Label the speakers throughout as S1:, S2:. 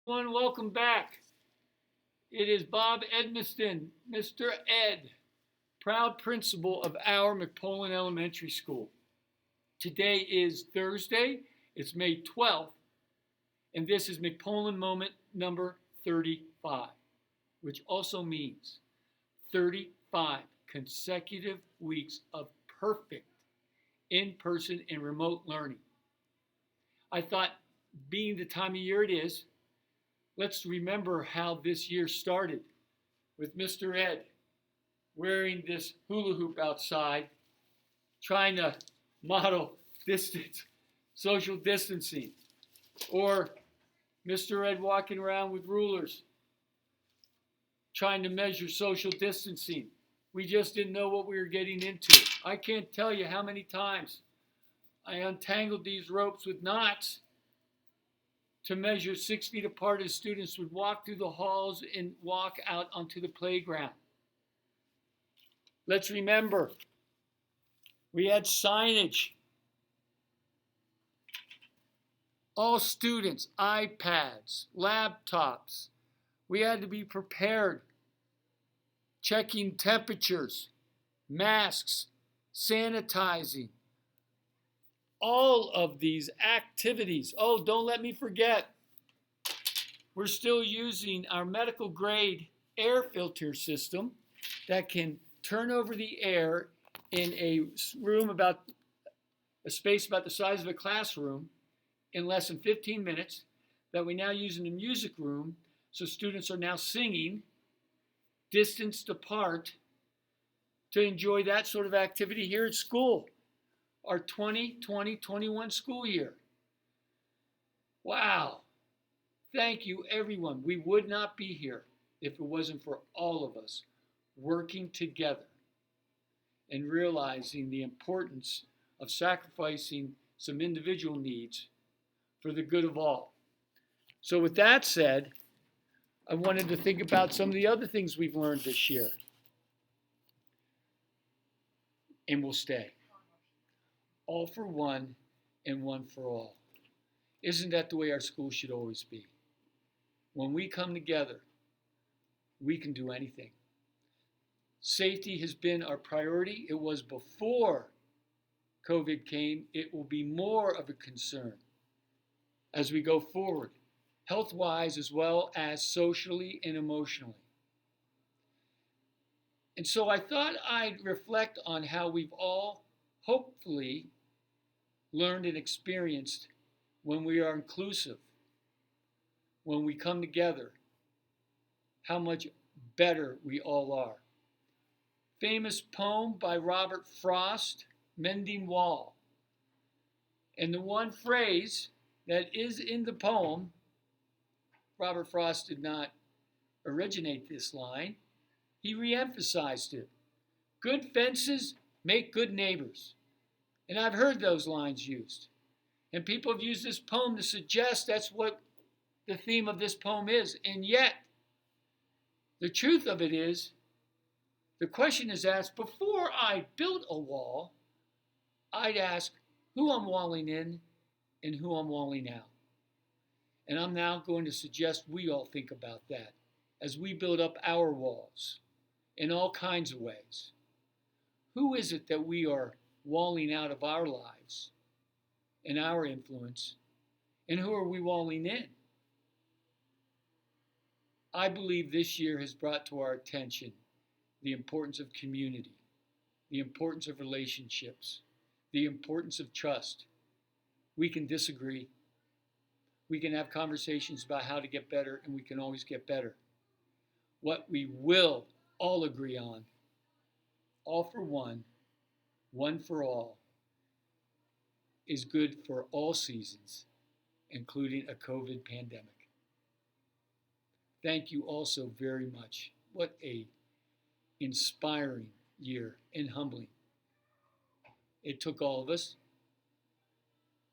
S1: Everyone, welcome back. It is Bob Edmiston, Mr. Ed, proud principal of our McPolin Elementary School. Today is Thursday, it's May 12th, and this is McPolin Moment number 35, which also means 35 consecutive weeks of perfect in-person and remote learning. I thought, being the time of year it is, let's remember how this year started with Mr. Ed wearing this hula hoop outside, trying to model social distancing, or Mr. Ed walking around with rulers, trying to measure social distancing. We just didn't know what we were getting into. I can't tell you how many times I untangled these ropes with knots to measure 6 feet apart as students would walk through the halls and walk out onto the playground. Let's remember, we had signage. All students, iPads, laptops. We had to be prepared, checking temperatures, masks, sanitizing. All of these activities. Oh, don't let me forget, we're still using our medical grade air filter system that can turn over the air in a space about the size of a classroom in less than 15 minutes, that we now use in the music room. So students are now singing distanced apart to enjoy that sort of activity here at school. Our 2020-21 school year. Wow. Thank you, everyone. We would not be here if it wasn't for all of us working together and realizing the importance of sacrificing some individual needs for the good of all. So with that said, I wanted to think about some of the other things we've learned this year. And we'll stay. All for one and one for all. Isn't that the way our school should always be? When we come together, we can do anything. Safety has been our priority. It was before COVID came. It will be more of a concern as we go forward, health-wise as well as socially and emotionally. And so I thought I'd reflect on how we've all hopefully learned and experienced when we are inclusive, when we come together, how much better we all are. Famous poem by Robert Frost, Mending Wall. And the one phrase that is in the poem, Robert Frost did not originate this line, he re-emphasized it. Good fences make good neighbors. And I've heard those lines used. And people have used this poem to suggest that's what the theme of this poem is. And yet, the truth of it is, the question is asked, before I built a wall, I'd ask who I'm walling in and who I'm walling out. And I'm now going to suggest we all think about that as we build up our walls in all kinds of ways. Who is it that we are walling out of our lives and our influence, and who are we walling in? I believe this year has brought to our attention the importance of community, the importance of relationships, the importance of trust. We can disagree. We can have conversations about how to get better, and we can always get better. What we will all agree on, all for one for all, is good for all seasons, including a COVID pandemic. Thank you all so very much. What a inspiring year and humbling. It took all of us,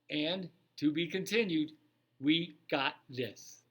S1: and to be continued, we got this.